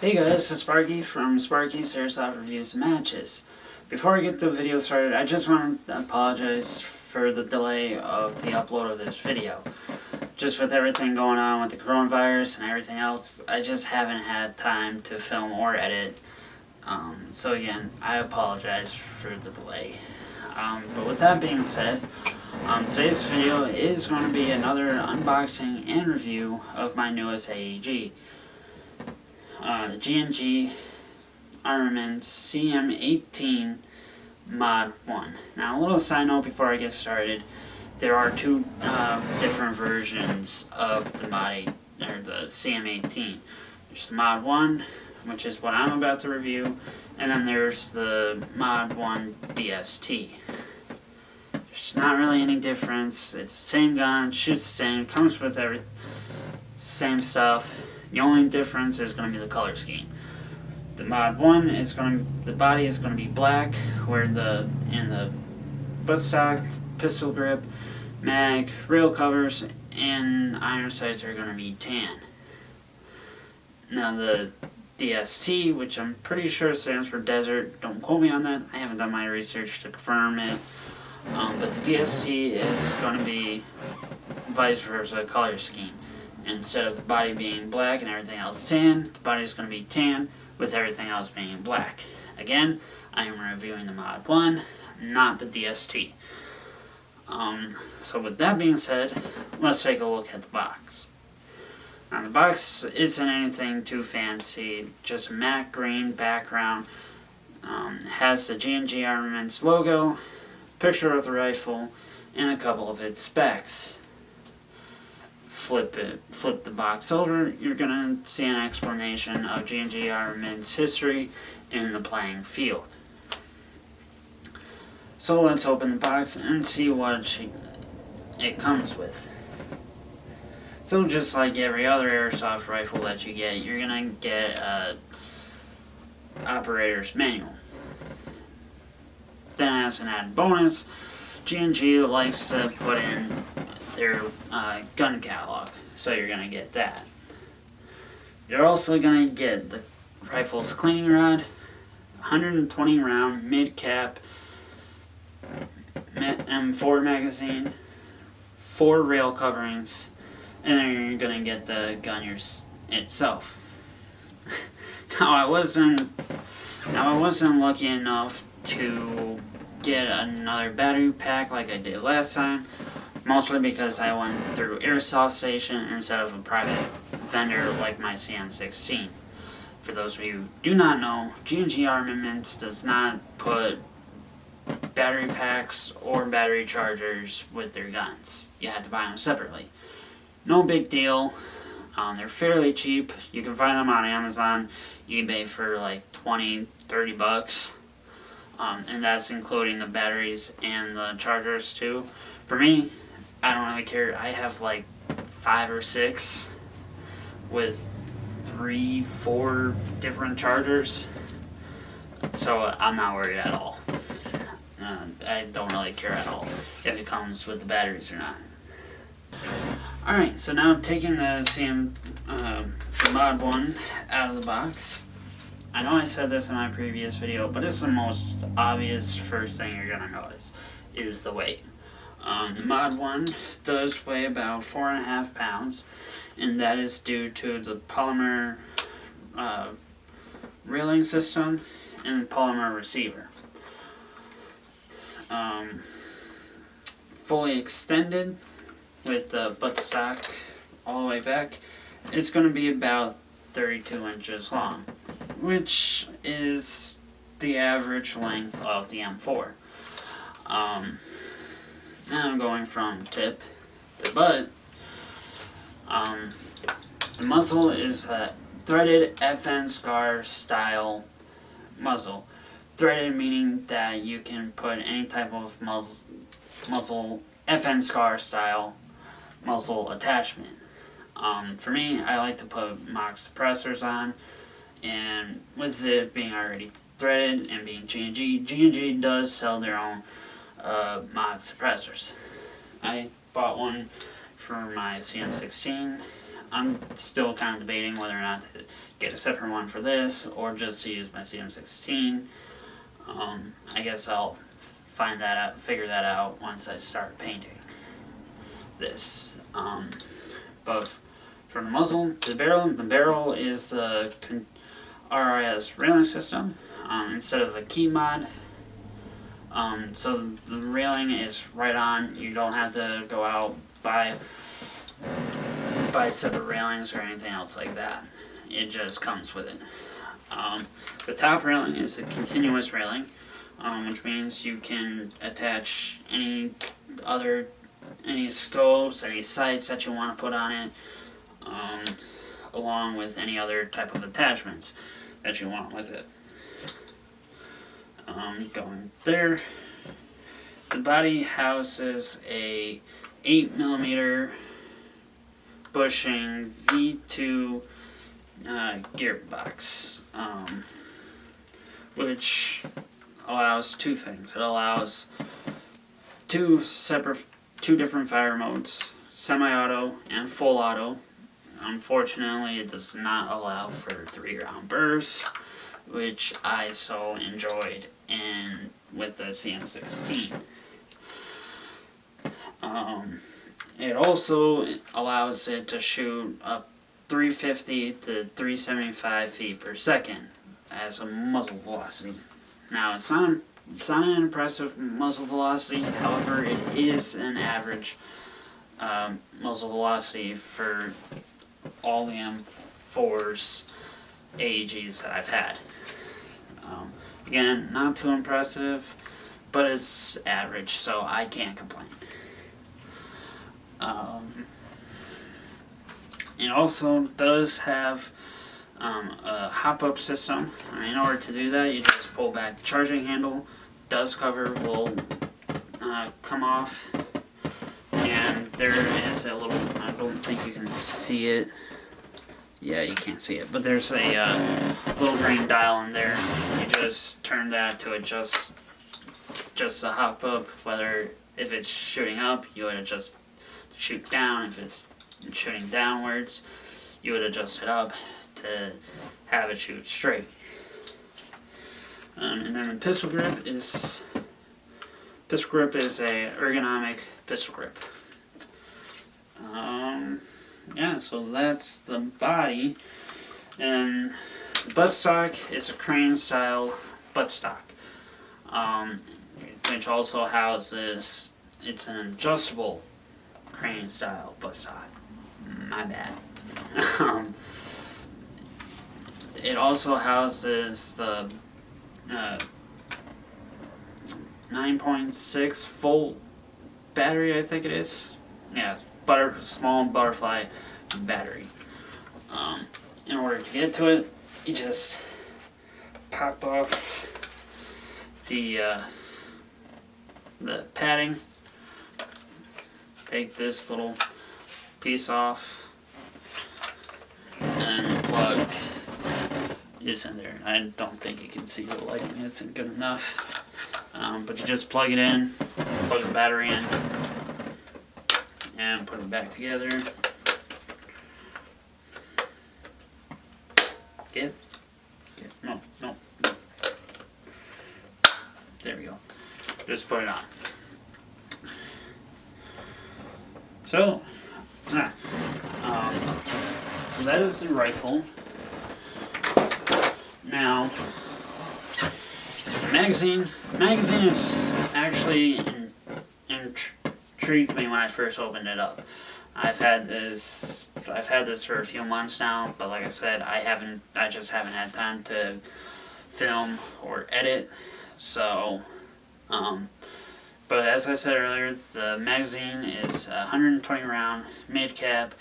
Hey guys, this is Sparky from Sparky's Airsoft Reviews and Matches. Before I get the video started, I just want to apologize for the delay of the upload of this video. Just with everything going on with the coronavirus and everything else, I just haven't had time to film or edit. So again, I apologize for the delay. But with that being said, today's video is going to be another unboxing and review of my newest AEG. The G&G Armaments CM18 MOD1. Now, a little side note before I get started: there are two different versions of the the CM18. There's the MOD1, which is what I'm about to review, and then there's the MOD1 DST. There's not really any difference. It's the same gun, shoots the same, comes with same stuff. The only difference is going to be the color scheme. The MOD1 is the body is going to be black, where in the buttstock, pistol grip, mag, rail covers, and iron sights are going to be tan. Now the DST, which I'm pretty sure stands for desert, don't quote me on that, I haven't done my research to confirm it, but the DST is going to be vice versa color scheme. Instead of the body being black and everything else tan, the body is going to be tan with everything else being black. Again, I am reviewing the MOD1, not the DST. So with that being said, let's take a look at the box. Now the box isn't anything too fancy, just a matte green background. Has the G&G Armaments logo, picture of the rifle, and a couple of its specs. Flip the box over, you're going to see an explanation of G&G Armaments history in the playing field. So let's open the box and see what it comes with. So just like every other airsoft rifle that you get, you're going to get a operator's manual. Then as an added bonus, G&G likes to put in their gun catalog, so you're going to get that. You're also going to get the rifle's cleaning rod, 120 round mid-cap M4 magazine, 4 rail coverings, and then you're going to get the gun itself. Now I wasn't lucky enough to get another battery pack like I did last time, mostly because I went through Airsoft Station instead of a private vendor like my CM18. For those of you who do not know, G&G Armaments does not put battery packs or battery chargers with their guns. You have to buy them separately. No big deal. They're fairly cheap. You can find them on Amazon, eBay for like 20, 30 bucks. And that's including the batteries and the chargers too. For me, I don't really care. I have like 5 or 6 with 3, 4 different chargers, so I'm not worried at all. I don't really care at all if it comes with the batteries or not. Alright, so now taking the MOD1 out of the box. I know I said this in my previous video, but it's the most obvious first thing you're going to notice is the weight. The MOD1 does weigh about 4.5 pounds, and that is due to the polymer railing system and polymer receiver. Fully extended with the buttstock all the way back, it's going to be about 32 inches long, which is the average length of the M4. Now I'm going from tip to butt. The muzzle is a threaded FN scar style muzzle. Threaded meaning that you can put any type of muzzle FN scar style muzzle attachment. For me, I like to put mock suppressors on, and with it being already threaded and being G&G does sell their own mock suppressors. I bought one for my CM16. I'm still kind of debating whether or not to get a separate one for this or just to use my CM18. I guess I'll figure that out once I start painting this. But for the muzzle, the barrel is the RS railing system instead of a key mod. So the railing is right on. You don't have to go out buy separate railings or anything else like that. It just comes with it. The top railing is a continuous railing, which means you can attach any scopes, any sights that you want to put on it, along with any other type of attachments that you want with it. Going there, the body houses a 8mm bushing V2 gearbox, which allows two things. It allows two different fire modes, semi-auto and full auto. Unfortunately, it does not allow for 3-round bursts, which I so enjoyed with the CM18. It also allows it to shoot up 350 to 375 feet per second as a muzzle velocity. Now, it's not an impressive muzzle velocity, however, it is an average muzzle velocity for all the M4's AEGs that I've had. Again, not too impressive, but it's average, so I can't complain. It also does have a hop-up system. In order to do that, you just pull back the charging handle, dust cover will come off, and there is a little, I don't think you can see it. Yeah, you can't see it, but there's a little green dial in there. You just turn that to adjust just the hop up, if it's shooting up, you would adjust to shoot down. If it's shooting downwards, you would adjust it up to have it shoot straight. And then the pistol grip is a ergonomic pistol grip. Yeah, so that's the body, and the buttstock is a crane style buttstock, which also houses, it's an adjustable crane style buttstock. My bad. It also houses the 9.6 volt battery, I think it is. Yeah, small butterfly battery. In order to get to it, you just pop off the padding, take this little piece off, and plug is in there. I don't think you can see the lighting isn't good enough, but you just plug it in, plug the battery in, and put it back together. No. There we go. Just put it on. So, that is the rifle. Now, magazine is actually intrigued me when I first opened it up. I've had this for a few months now, but like I said, I just haven't had time to film or edit. So, but as I said earlier, the magazine is 120 round mid cap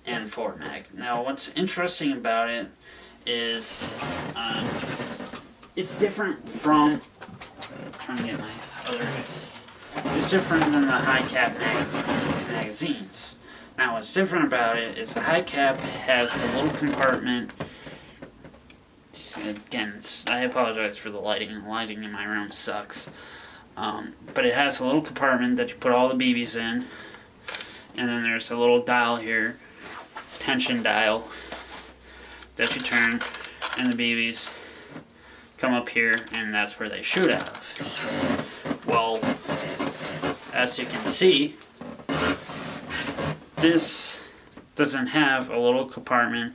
and 4 mag. Now, what's interesting about it is it's different from, trying to get my other, it's different than the high cap magazines. Now, what's different about it is the high cap has a little compartment. Again, I apologize for the lighting. The lighting in my room sucks. But it has a little compartment that you put all the BBs in, and then there's a little dial here tension dial that you turn, and the BBs come up here, and that's where they shoot out of. Well, as you can see, this doesn't have a little compartment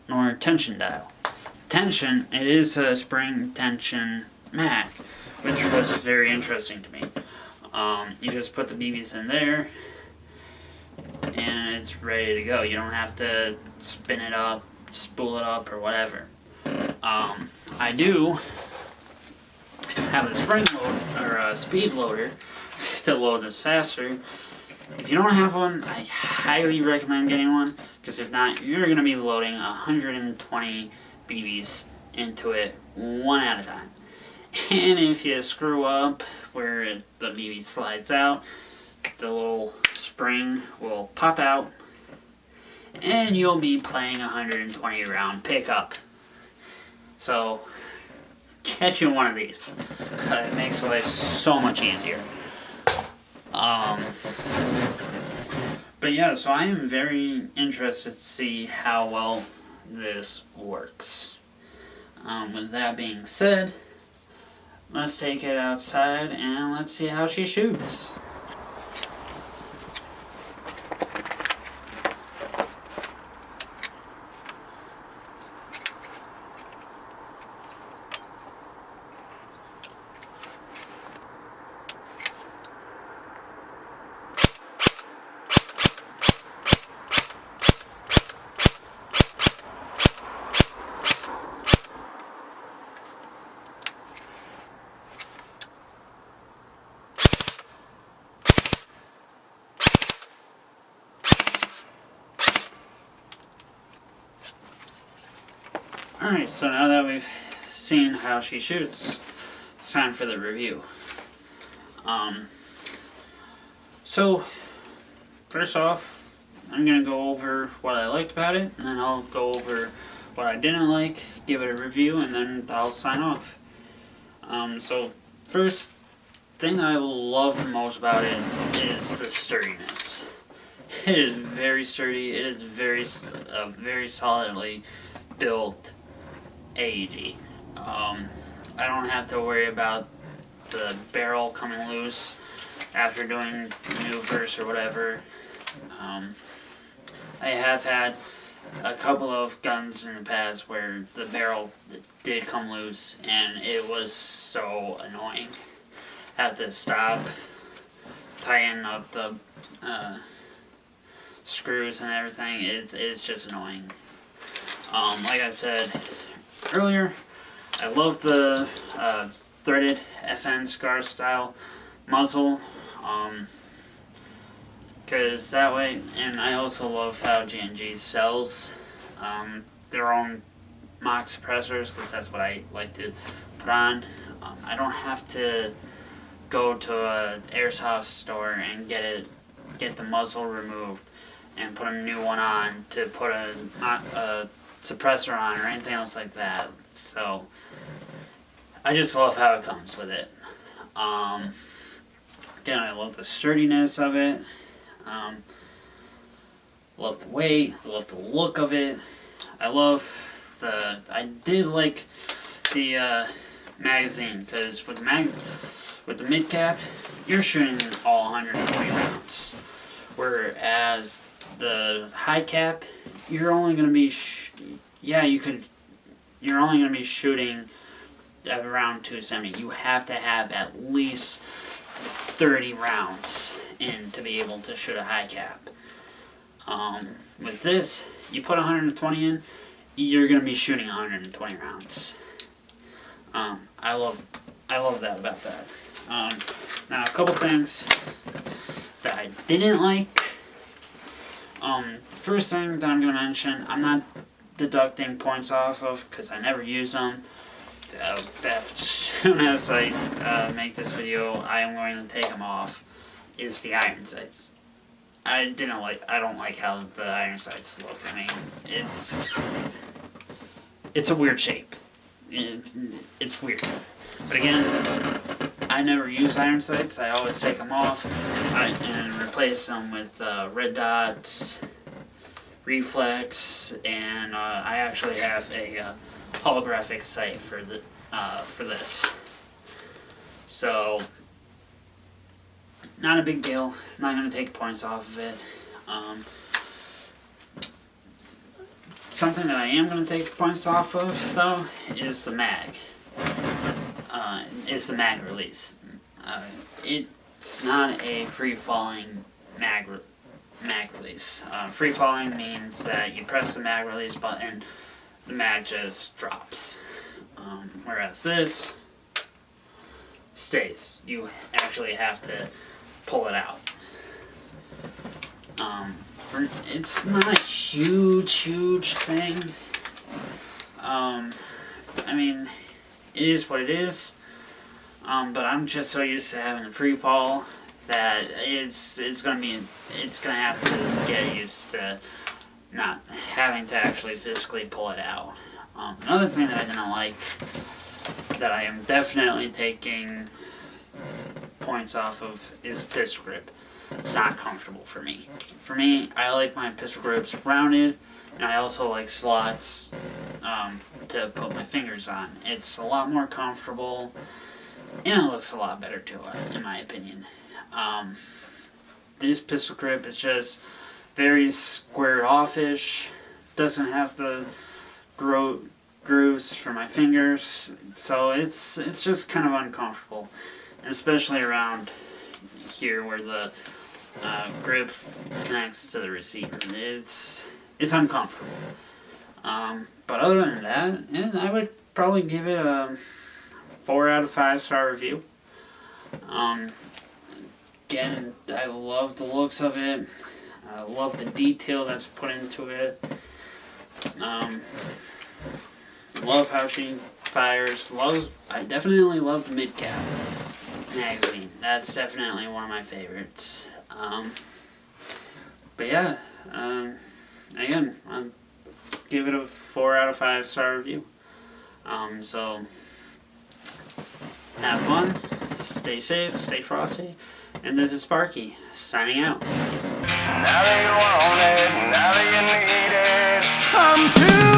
nor a tension dial. Tension, it is a spring tension mag, which was very interesting to me. You just put the BBs in there, and it's ready to go. You don't have to spin it up, spool it up, or whatever. I do have a spring load or a speed loader to load this faster. If you don't have one, I highly recommend getting one, because if not, you're going to be loading 120 BBs into it one at a time. And if you screw up where the BB slides out, the little spring will pop out, and you'll be playing a 120 round pickup. So get you one of these. It makes life so much easier. But yeah, so I am very interested to see how well this works. With that being said, let's take it outside and let's see how she shoots. Alright, so now that we've seen how she shoots, it's time for the review. So, first off, I'm going to go over what I liked about it, and then I'll go over what I didn't like, give it a review, and then I'll sign off. So, first thing that I love the most about it is the sturdiness. It is very sturdy, it is very solidly built AEG. I don't have to worry about the barrel coming loose after doing maneuvers or whatever. I have had a couple of guns in the past where the barrel did come loose, and it was so annoying. Had to stop, tighten up the screws and everything. It's just annoying. Like I said earlier, I love the threaded FN SCAR style muzzle, because that way, and I also love how G&G sells their own mock suppressors, because that's what I like to put on. I don't have to go to an airsoft store and get the muzzle removed and put a new one on to put a suppressor on or anything else like that. So I just love how it comes with it. Again, I love the sturdiness of it. Love the weight. Love the look of it. I did like the magazine, because with the mid cap, you're shooting all 120 rounds, whereas the high cap, you're only going to be you're only going to be shooting at around 270. You have to have at least 30 rounds in to be able to shoot a high cap. With this, you put 120 in, you're going to be shooting 120 rounds. I love that about that. Now, a couple things that I didn't like. First thing that I'm going to mention, I'm not deducting points off of, because I never use them. As soon as I make this video, I am going to take them off, is the iron sights. I don't like how the iron sights look. I mean, it's a weird shape. It's weird. But again, I never use iron sights. I always take them off and replace them with red dots, reflex, and I actually have a holographic sight for this. So not a big deal. Not gonna take points off of it. Something that I am gonna take points off of though is the mag. It's the mag release. It's not a free-falling mag release. Free-falling means that you press the mag release button, the mag just drops. Whereas this stays. You actually have to pull it out. It's not a huge thing. I mean, it is what it is. But I'm just so used to having a free fall that it's gonna have to get used to not having to actually physically pull it out. Another thing that I didn't like, that I am definitely taking points off of, is pistol grip. It's not comfortable for me. For me, I like my pistol grips rounded, and I also like slots to put my fingers on. It's a lot more comfortable, and it looks a lot better too, in my opinion. This pistol grip is just very squared off-ish. Doesn't have the grooves for my fingers, so it's just kind of uncomfortable, and especially around here where the grip connects to the receiver. It's uncomfortable. But other than that, yeah, I would probably give it a 4 out of 5 star review. Again, I love the looks of it. I love the detail that's put into it. Love how she fires. I definitely love the mid-cap magazine. That's definitely one of my favorites. But yeah, again, I'll give it a 4 out of 5 star review. So have fun, stay safe, stay frosty, and this is Sparky, signing out. Now that you want it, now that you need it, I'm too